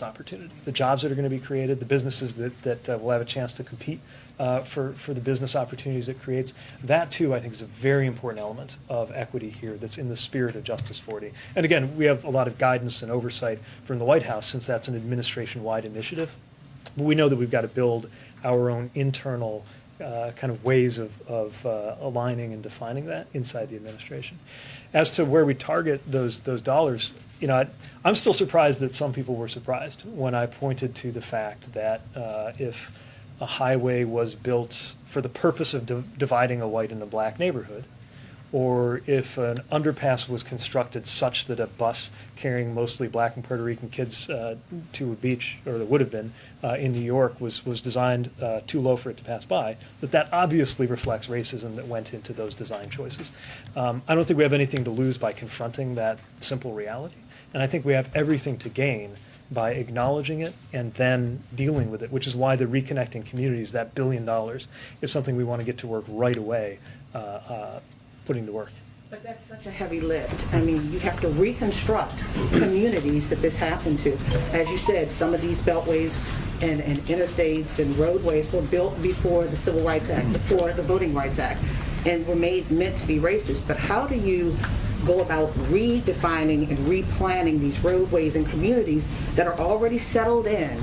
opportunity, the jobs that are going to be created, the businesses that will have a chance to compete for the business opportunities it creates. That, too, I think is a very important element of equity here that's in the spirit of Justice 40. And again, we have a lot of guidance and oversight from the White House since that's an administration-wide initiative. But we know that we've got to build our own internal kind of ways of aligning and defining that inside the administration. As to where we target those dollars, you know, I'm still surprised that some people were surprised when I pointed to the fact that if a highway was built for the purpose of dividing a white and a black neighborhood, or if an underpass was constructed such that a bus carrying mostly black and Puerto Rican kids to a beach, or that would have been in New York, was designed too low for it to pass by, that obviously reflects racism that went into those design choices. I don't think we have anything to lose by confronting that simple reality, and I think we have everything to gain by acknowledging it and then dealing with it, which is why the Reconnecting Communities, that $1 billion, is something we want to get to work right away putting to work. But that's such a heavy lift. I mean, you have to reconstruct communities that this happened to. As you said, some of these beltways and interstates and roadways were built before the Civil Rights Act, before the Voting Rights Act, and were meant to be racist. But how do you go about redefining and replanning these roadways and communities that are already settled in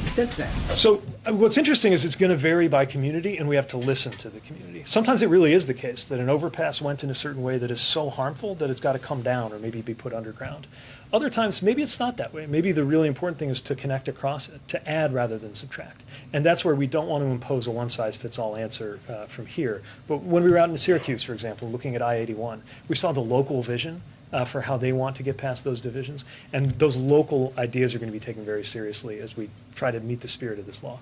since then? So what's interesting is it's going to vary by community, and we have to listen to the community. Sometimes it really is the case that an overpass went in a certain way that is so harmful that it's got to come down or maybe be put underground. Other times, maybe it's not that way. Maybe the really important thing is to connect across it, to add rather than subtract. And that's where we don't want to impose a one-size-fits-all answer from here. But when we were out in Syracuse, for example, looking at I-81, we saw the local vision for how they want to get past those divisions. And those local ideas are going to be taken very seriously as we try to meet the spirit of this law.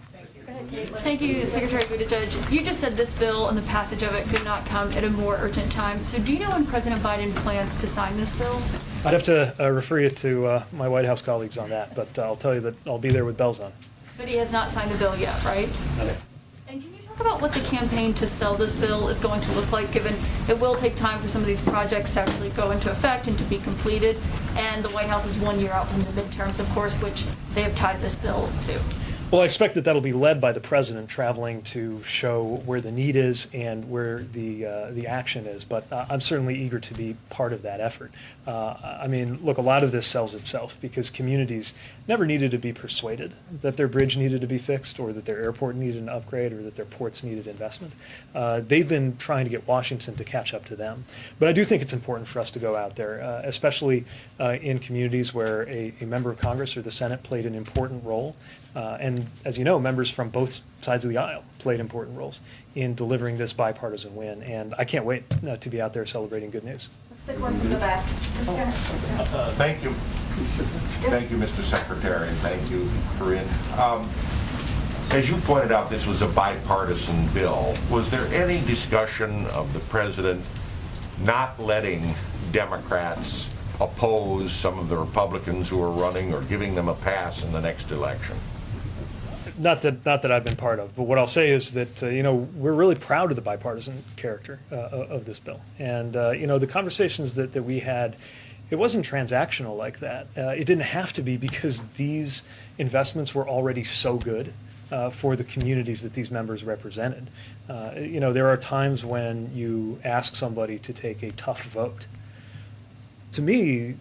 Thank you, Secretary Buttigieg. You just said this bill and the passage of it could not come at a more urgent time. So do you know when President Biden plans to sign this bill? I'd have to refer you to my White House colleagues on that, but I'll tell you that I'll be there with bells on. But he has not signed the bill yet, right? Okay. And can you talk about what the campaign to sell this bill is going to look like, given it will take time for some of these projects to actually go into effect and to be completed, and the White House is 1 year out from the midterms, of course, which they have tied this bill to? Well, I expect that that'll be led by the president traveling to show where the need is and where the action is. But I'm certainly eager to be part of that effort. I mean, look, a lot of this sells itself because communities never needed to be persuaded that their bridge needed to be fixed or that their airport needed an upgrade or that their ports needed investment. They've been trying to get Washington to catch up to them. But I do think it's important for us to go out there, especially in communities where a member of Congress or the Senate played an important role. And as you know, members from both sides of the aisle played important roles in delivering this bipartisan win. And I can't wait to be out there celebrating good news. Let's take one from the back. Thank you. Thank you, Mr. Secretary, and thank you, Karine. As you pointed out, this was a bipartisan bill. Was there any discussion of the president not letting Democrats oppose some of the Republicans who are running or giving them a pass in the next election? Not that I've been part of, but what I'll say is that we're really proud of the bipartisan character of this bill, and the conversations that we had, it wasn't transactional like that. It didn't have to be because these investments were already so good for the communities that these members represented. There are times when you ask somebody to take a tough vote. To me,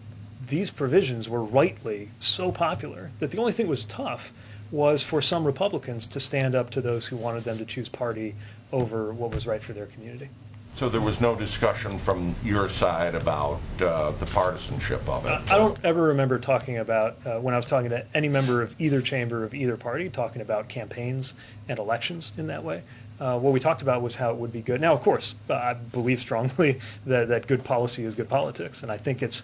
these provisions were rightly so popular that the only thing that was tough was for some Republicans to stand up to those who wanted them to choose party over what was right for their community. So there was no discussion from your side about the partisanship of it? I don't ever remember talking about, when I was talking to any member of either chamber of either party, talking about campaigns and elections in that way. What we talked about was how it would be good. Now, of course, I believe strongly that good policy is good politics, and I think it's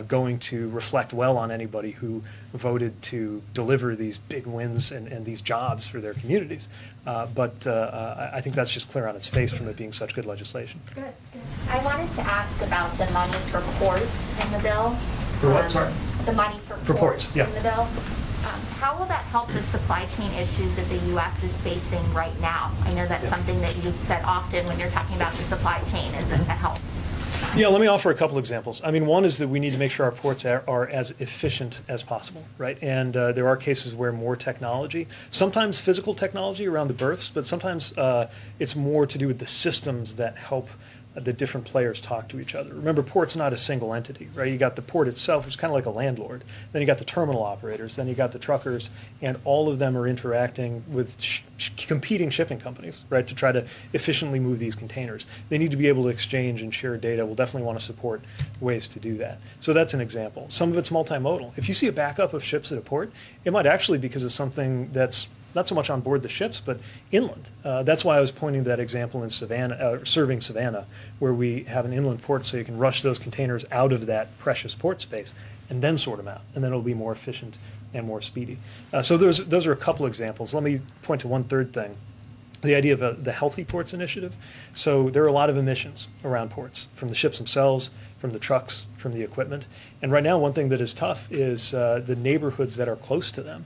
going to reflect well on anybody who voted to deliver these big wins and these jobs for their communities. But I think that's just clear on its face from it being such good legislation. Good. I wanted to ask about the money for ports in the bill. For what, sorry? The money for ports, yeah. in the bill. How will that help the supply chain issues that the U.S. is facing right now? I know that's something that you've said often when you're talking about the supply chain. Is it a help? Yeah, let me offer a couple examples. I mean, one is that we need to make sure our ports are as efficient as possible, right? And there are cases where more technology, sometimes physical technology around the berths, but sometimes it's more to do with the systems that help the different players talk to each other. Remember, port's not a single entity, right? You got the port itself, which is kind of like a landlord. Then you got the terminal operators. Then you got the truckers, and all of them are interacting with competing shipping companies, right, to try to efficiently move these containers. They need to be able to exchange and share data. We'll definitely want to support ways to do that. So that's an example. Some of it's multimodal. If you see a backup of ships at a port, it might actually be because of something that's not so much on board the ships, but inland. That's why I was pointing to that example in Savannah, serving Savannah, where we have an inland port so you can rush those containers out of that precious port space and then sort them out, and then it'll be more efficient and more speedy. So those are a couple examples. Let me point to one third thing. The idea of the Healthy Ports Initiative. So there are a lot of emissions around ports, from the ships themselves, from the trucks, from the equipment. And right now, one thing that is tough is the neighborhoods that are close to them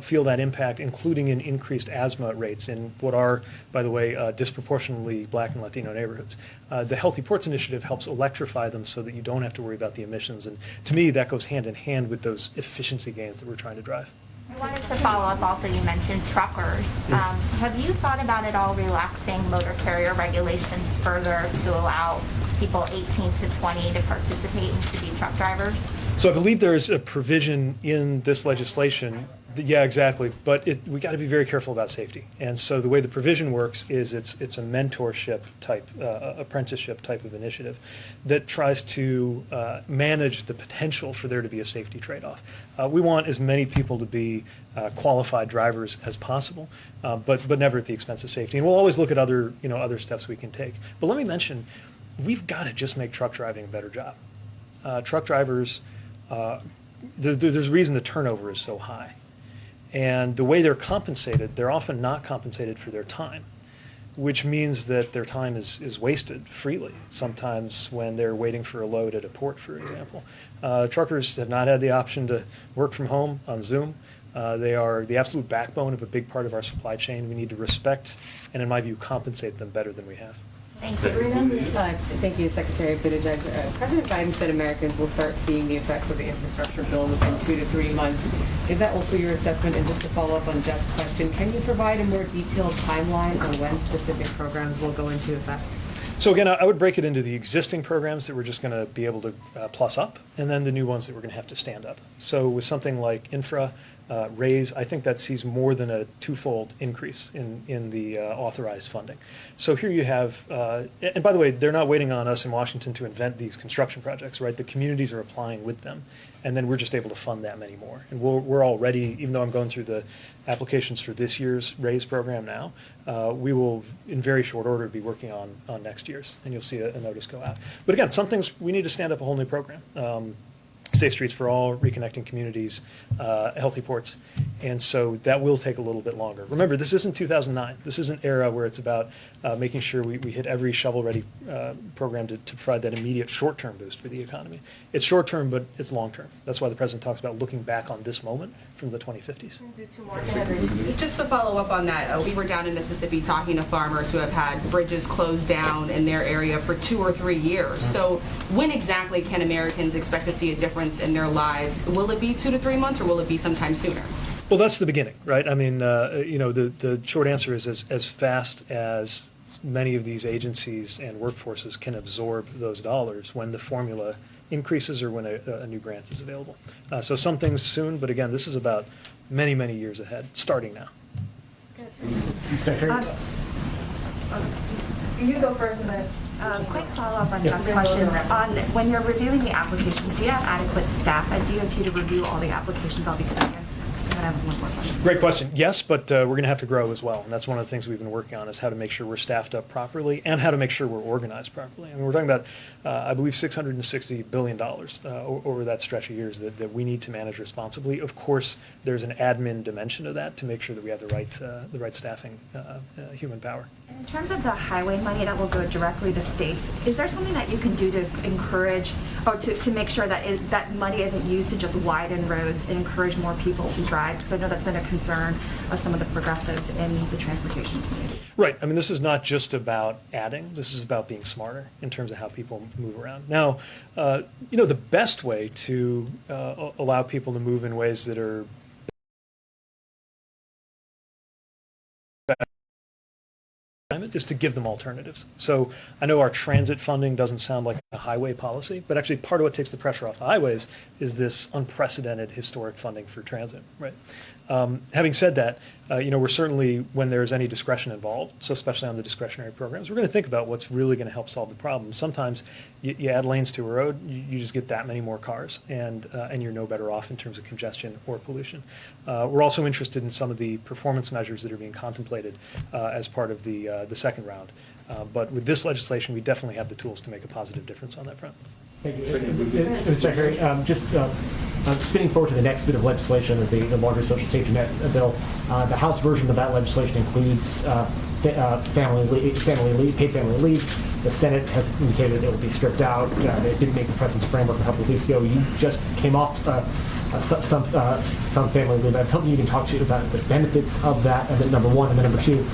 feel that impact, including in increased asthma rates in what are, by the way, disproportionately Black and Latino neighborhoods. The Healthy Ports Initiative helps electrify them so that you don't have to worry about the emissions. And to me, that goes hand in hand with those efficiency gains that we're trying to drive. I wanted to follow up also, you mentioned truckers. Have you thought about at all relaxing motor carrier regulations further to allow people 18 to 20 to participate and to be truck drivers? So I believe there is a provision in this legislation. Yeah, exactly. But we got to be very careful about safety. And so the way the provision works is it's a mentorship type, apprenticeship type of initiative that tries to manage the potential for there to be a safety trade-off. We want as many people to be qualified drivers as possible, but never at the expense of safety. And we'll always look at other steps we can take. But let me mention, we've got to just make truck driving a better job. Truck drivers, there's a reason the turnover is so high. And the way they're compensated, they're often not compensated for their time, which means that their time is wasted freely, sometimes when they're waiting for a load at a port, for example. Truckers have not had the option to work from home on Zoom. They are the absolute backbone of a big part of our supply chain. We need to respect and, in my view, compensate them better than we have. Thank you. Thank you, Secretary Buttigieg. President Biden said Americans will start seeing the effects of the infrastructure bill within 2 to 3 months. Is that also your assessment? And just to follow up on Jeff's question, can you provide a more detailed timeline on when specific programs will go into effect? So again, I would break it into the existing programs that we're just going to be able to plus up, and then the new ones that we're going to have to stand up. So with something like infra, raise, I think that sees more than a twofold increase in the authorized funding. So here you have, and by the way, they're not waiting on us in Washington to invent these construction projects, right? The communities are applying with them, and then we're just able to fund that many more. And we're already, even though I'm going through the applications for this year's raise program now, we will, in very short order, be working on next year's, and you'll see a notice go out. But again, some things, we need to stand up a whole new program. Safe Streets for All, Reconnecting Communities, Healthy Ports. And so that will take a little bit longer. Remember, this isn't 2009. This is an era where it's about making sure we hit every shovel-ready program to provide that immediate short-term boost for the economy. It's short-term, but it's long-term. That's why the President talks about looking back on this moment from the 2050s. Just to follow up on that, we were down in Mississippi talking to farmers who have had bridges closed down in their area for 2 or 3 years. So when exactly can Americans expect to see a difference in their lives? Will it be 2 to 3 months, or will it be sometime sooner? Well, that's the beginning, right? I mean, the short answer is as fast as many of these agencies and workforces can absorb those dollars when the formula increases or when a new grant is available. So some things soon, but again, this is about many, many years ahead, starting now. You go first, and then. Quick follow-up on Jeff's question. On when you're reviewing the applications, do you have adequate staff at DOT to review all the applications? I'll be clear. I'm gonna have one more question. Great question. Yes, but we're going to have to grow as well. And that's one of the things we've been working on is how to make sure we're staffed up properly and how to make sure we're organized properly. I mean, we're talking about, I believe, $660 billion over that stretch of years that we need to manage responsibly. Of course, there's an admin dimension of that to make sure that we have the right staffing, human power. In terms of the highway money that will go directly to states, is there something that you can do to encourage or to make sure that that money isn't used to just widen roads and encourage more people to drive? Because I know that's been a concern of some of the progressives in the transportation community. Right. I mean, this is not just about adding. This is about being smarter in terms of how people move around. Now, the best way to allow people to move in ways that are is to give them alternatives. So I know our transit funding doesn't sound like a highway policy, but actually part of what takes the pressure off the highways is this unprecedented historic funding for transit, right? Having said that, we're certainly, when there's any discretion involved, so especially on the discretionary programs, we're going to think about what's really going to help solve the problem. Sometimes you add lanes to a road, you just get that many more cars, and you're no better off in terms of congestion or pollution. We're also interested in some of the performance measures that are being contemplated as part of the second round. But with this legislation, we definitely have the tools to make a positive difference on that front. Thank you. Mr. Secretary, just spinning forward to the next bit of legislation, the larger social safety net bill. The House version of that legislation includes paid family leave. The Senate has indicated it will be stripped out. They didn't make the President's framework a couple of weeks ago. You just came off some family leave. That's something you can talk to about the benefits of that. And then number one, and then number two,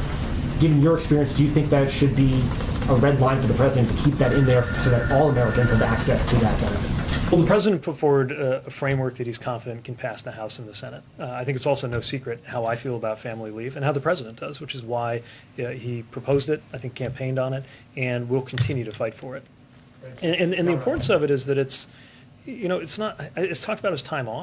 given your experience, do you think that should be a red line for the President to keep that in there so that all Americans have access to that benefit? Well, the President put forward a framework that he's confident can pass the House and the Senate. I think it's also no secret how I feel about family leave and how the President does, which is why he proposed it, I think campaigned on it, and will continue to fight for it. And the importance of it is that it's talked about as time off,